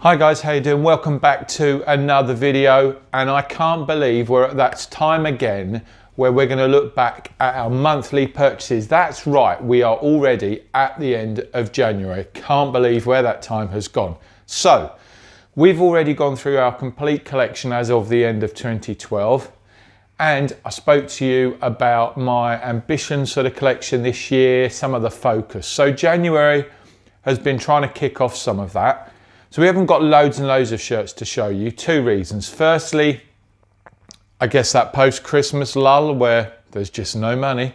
Hi guys, how you doing? Welcome back to another video, and I can't believe we're at that time again where we're going to look back at our monthly purchases. That's right, we are already at the end of January. Can't believe where that time has gone. So we've already gone through our complete collection as of the end of 2012, and I spoke to you about my ambitions for the collection this year, some of the focus. So January has been trying to kick off some of that. So we haven't got loads and loads of shirts to show you. Two reasons. Firstly, I guess that post-Christmas lull where there's just no money.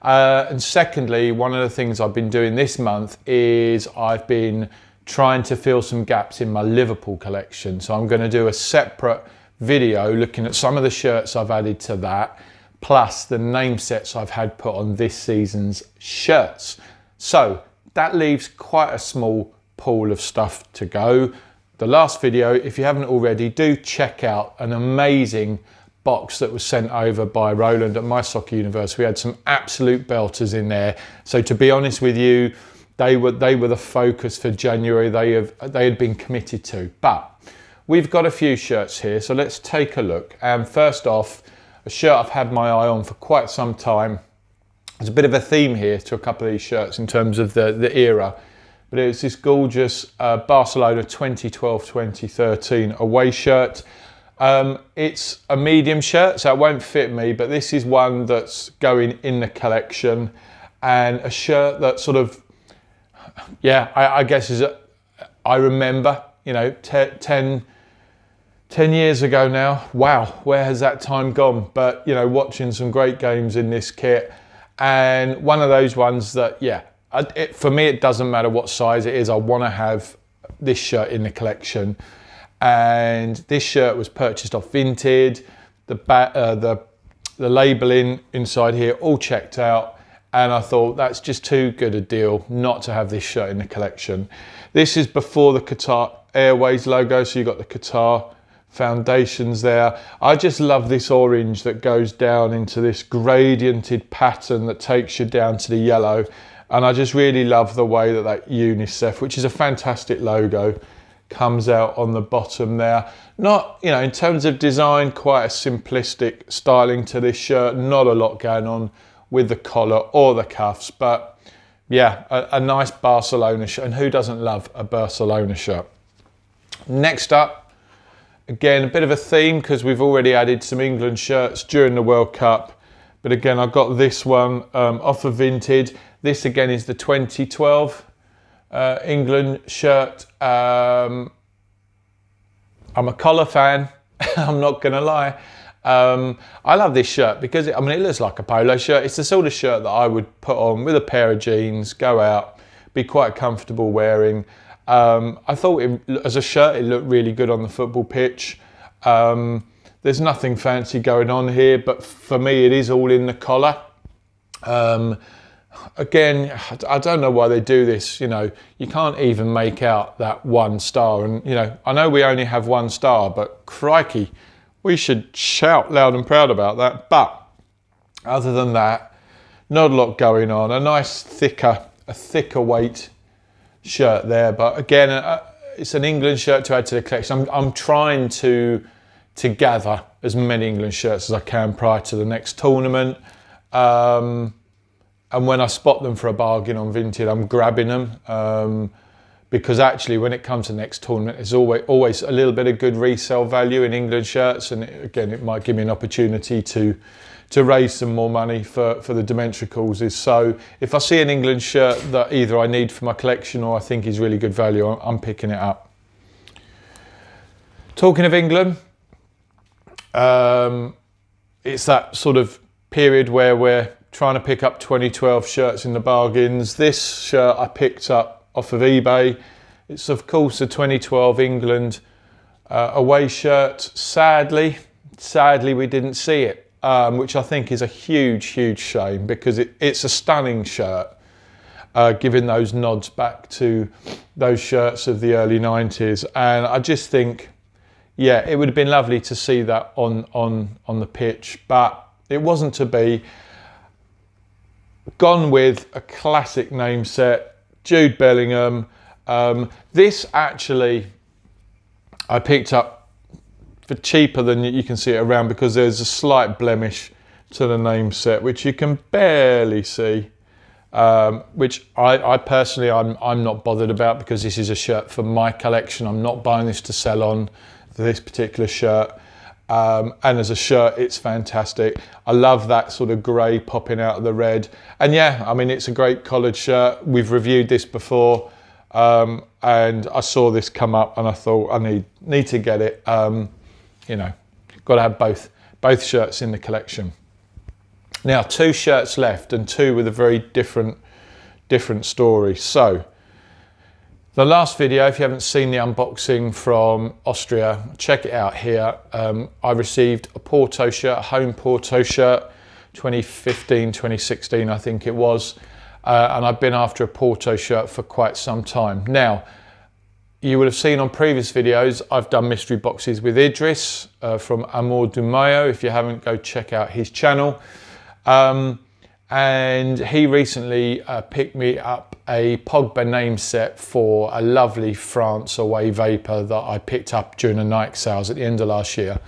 And secondly, one of the things I've been doing this month is I've been trying to fill some gaps in my Liverpool collection. So I'm going to do a separate video looking at some of the shirts I've added to that, plus the name sets I've had put on this season's shirts. So that leaves quite a small pool of stuff to go. The last video, if you haven't already, do check out an amazing box that was sent over by Roland at My Soccer Universe. We had some absolute belters in there. So to be honest with you, they were the focus for January. They had been committed to. But we've got a few shirts here, so let's take a look. And first off, a shirt I've had my eye on for quite some time. There's a bit of a theme here to a couple of these shirts in terms of the era. But it's this gorgeous Barcelona 2012-2013 away shirt. It's a medium shirt, so it won't fit me, but this is one that's going in the collection, and a shirt that sort of, yeah, I guess I remember, you know, 10 years ago now. Wow, where has that time gone? But, you know, watching some great games in this kit, and one of those ones that, yeah, for me, it doesn't matter what size it is. I want to have this shirt in the collection, and this shirt was purchased off Vinted. The labelling inside here all checked out, and I thought that's just too good a deal not to have this shirt in the collection. This is before the Qatar Airways logo, so you've got the Qatar foundations there. I just love this orange that goes down into this gradiented pattern that takes you down to the yellow. And I just really love the way that UNICEF, which is a fantastic logo, comes out on the bottom there. Not, you know, in terms of design, quite a simplistic styling to this shirt. Not a lot going on with the collar or the cuffs, but yeah, a nice Barcelona shirt. And who doesn't love a Barcelona shirt? Next up, again, a bit of a theme because we've already added some England shirts during the World Cup. But again, I got this one off of Vinted. This again is the 2012 England shirt. I'm a collar fan, I'm not gonna lie. I love this shirt because it looks like a polo shirt. It's the sort of shirt that I would put on with a pair of jeans, go out, be quite comfortable wearing. I thought as a shirt it looked really good on the football pitch. There's nothing fancy going on here, but for me it is all in the collar. Again, I don't know why they do this, you know, you can't even make out that one star, and you know, I know we only have one star, but crikey, we should shout loud and proud about that. But other than that, not a lot going on. A nice thicker weight shirt there, but again, it's an England shirt to add to the collection. I'm trying to gather as many England shirts as I can prior to the next tournament. And when I spot them for a bargain on Vinted, I'm grabbing them because actually when it comes to next tournament, there's always a little bit of good resale value in England shirts. And again, it might give me an opportunity to raise some more money for the dementia causes. So if I see an England shirt that either I need for my collection or I think is really good value, I'm picking it up. Talking of England, it's that sort of period where we're trying to pick up 2012 shirts in the bargains. This shirt I picked up off of eBay. It's of course the 2012 England away shirt. Sadly we didn't see it, which I think is a huge shame because it's a stunning shirt, giving those nods back to those shirts of the early 90s. And I just think, yeah, it would have been lovely to see that on the pitch, but it wasn't to be. Gone with a classic name set, Jude Bellingham. This actually I picked up for cheaper than you can see it around, because there's a slight blemish to the name set, which you can barely see, which I personally, I'm not bothered about, because this is a shirt for my collection. I'm not buying this to sell on, this particular shirt. And as a shirt, it's fantastic. I love that sort of grey popping out of the red. And yeah, I mean, it's a great collared shirt. We've reviewed this before, and I saw this come up and I thought I need to get it. You know, got to have both shirts in the collection. Now, 2 shirts left, and 2 with a very different story. So, the last video, if you haven't seen the unboxing from Austria, check it out here. I received a Porto shirt, a home Porto shirt, 2015, 2016, I think it was. And I've been after a Porto shirt for quite some time. Now, you would have seen on previous videos, I've done mystery boxes with Idris from Amor du Mayo. If you haven't, go check out his channel. And he recently picked me up a Pogba name set for a lovely France away Vapor that I picked up during the Nike sales at the end of last year.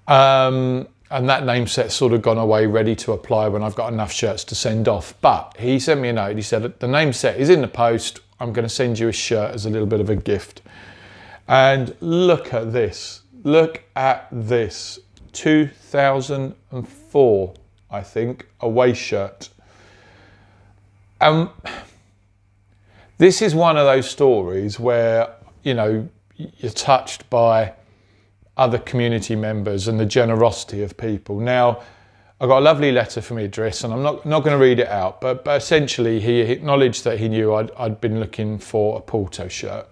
And that name set's sort of gone away, ready to apply when I've got enough shirts to send off. But he sent me a note. He said, the name set is in the post. I'm going to send you a shirt as a little bit of a gift. And look at this. Look at this. 2004, I think, away shirt. This is one of those stories where, you know, you're touched by other community members and the generosity of people. Now, I got a lovely letter from Idris, and I'm not going to read it out, but essentially he acknowledged that he knew I'd been looking for a Porto shirt.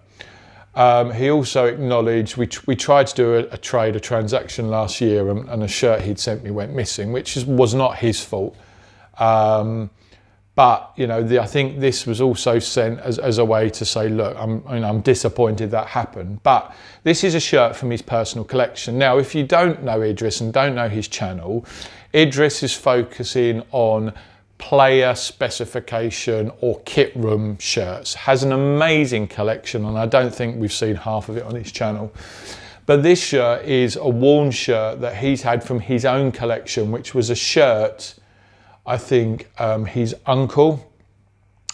He also acknowledged we tried to do a transaction last year, and a shirt he'd sent me went missing, which was not his fault. But you know, I think this was also sent as a way to say, look, I'm disappointed that happened. But this is a shirt from his personal collection. Now, if you don't know Idris and don't know his channel, Idris is focusing on player specification or kit room shirts. Has an amazing collection, and I don't think we've seen half of it on his channel. But this shirt is a worn shirt that he's had from his own collection, which was a shirt, I think his uncle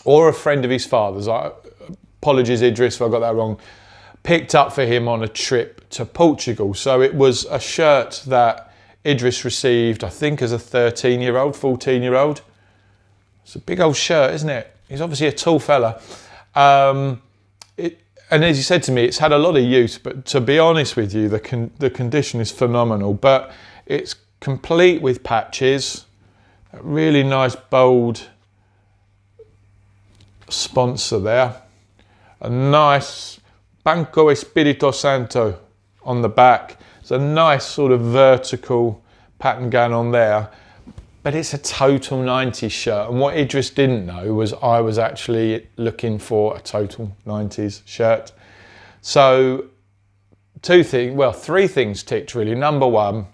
or a friend of his father's, apologies Idris if I got that wrong, picked up for him on a trip to Portugal. So it was a shirt that Idris received, I think, as a 13-year-old, 14-year-old. It's a big old shirt, isn't it? He's obviously a tall fella. And as he said to me, it's had a lot of use, but to be honest with you, the condition is phenomenal. But it's complete with patches, a really nice bold sponsor there, a nice Banco Espirito Santo on the back. It's a nice sort of vertical pattern going on there. But it's a total 90s shirt, and what Idris didn't know was I was actually looking for a total 90s shirt. So three things ticked really. Number one,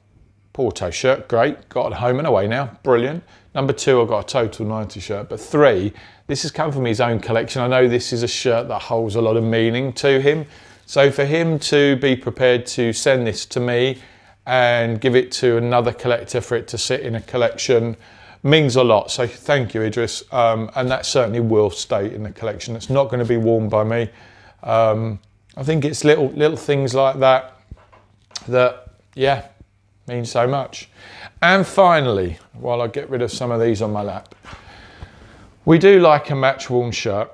Porto shirt, great, got it home and away now, brilliant. Number two, I got a total 90s shirt. But 3, this has come from his own collection. I know this is a shirt that holds a lot of meaning to him. So for him to be prepared to send this to me and give it to another collector for it to sit in a collection means a lot. So thank you, Idris. And that certainly will stay in the collection. It's not going to be worn by me. I think it's little things like that, yeah, mean so much. And finally, while I get rid of some of these on my lap, we do like a match-worn shirt.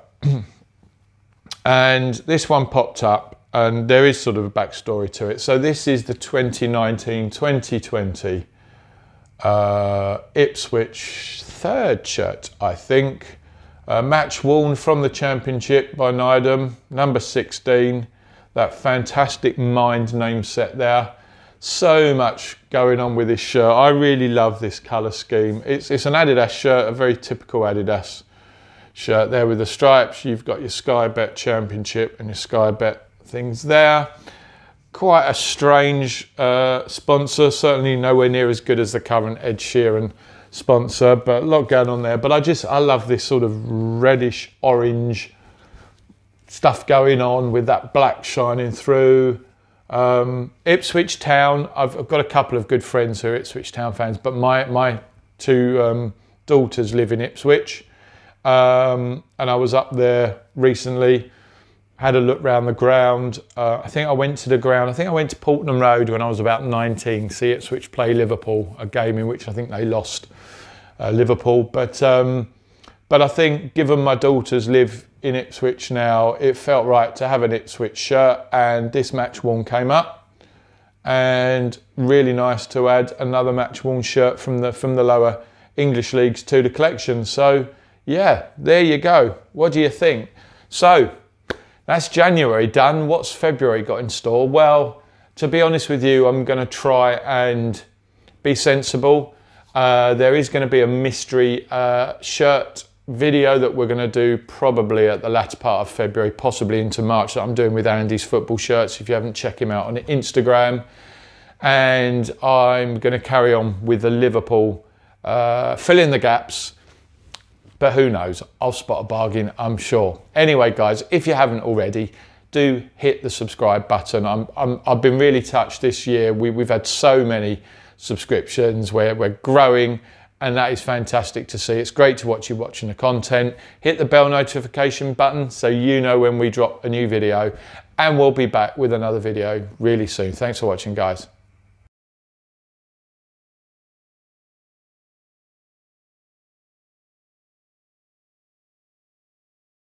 And this one popped up, and there is sort of a backstory to it. So this is the 2019-2020 Ipswich 3rd shirt, I think. Match worn from the Championship by Nydam, number 16. That fantastic Mind name set there. So much going on with this shirt. I really love this colour scheme. It's an Adidas shirt, a very typical Adidas shirt there with the stripes. You've got your Sky Bet Championship and your Sky Bet things there. Quite a strange sponsor, certainly nowhere near as good as the current Ed Sheeran sponsor, but a lot going on there. But I love this sort of reddish orange stuff going on with that black shining through. Ipswich Town, I've got a couple of good friends who are Ipswich Town fans, but my two daughters live in Ipswich, and I was up there recently, had a look around the ground. I think I went to the ground, I think I went to Portman Road when I was about 19, see Ipswich play Liverpool, a game in which I think they lost Liverpool, but I think given my daughters live in Ipswich now, it felt right to have an Ipswich shirt, and this match worn came up, and really nice to add another match worn shirt from the lower English leagues to the collection. So yeah, there you go. What do you think? So that's January done. What's February got in store? Well, to be honest with you, I'm going to try and be sensible. There is going to be a mystery shirt video that we're going to do probably at the latter part of February, possibly into March, that I'm doing with Andy's football shirts. If you haven't checked him out on Instagram. And I'm going to carry on with the Liverpool, fill in the gaps. But who knows? I'll spot a bargain, I'm sure. Anyway, guys, if you haven't already, do hit the subscribe button. I've been really touched this year. We've had so many subscriptions. We're growing, and that is fantastic to see. It's great to watch you watching the content. Hit the bell notification button so you know when we drop a new video, and we'll be back with another video really soon. Thanks for watching, guys.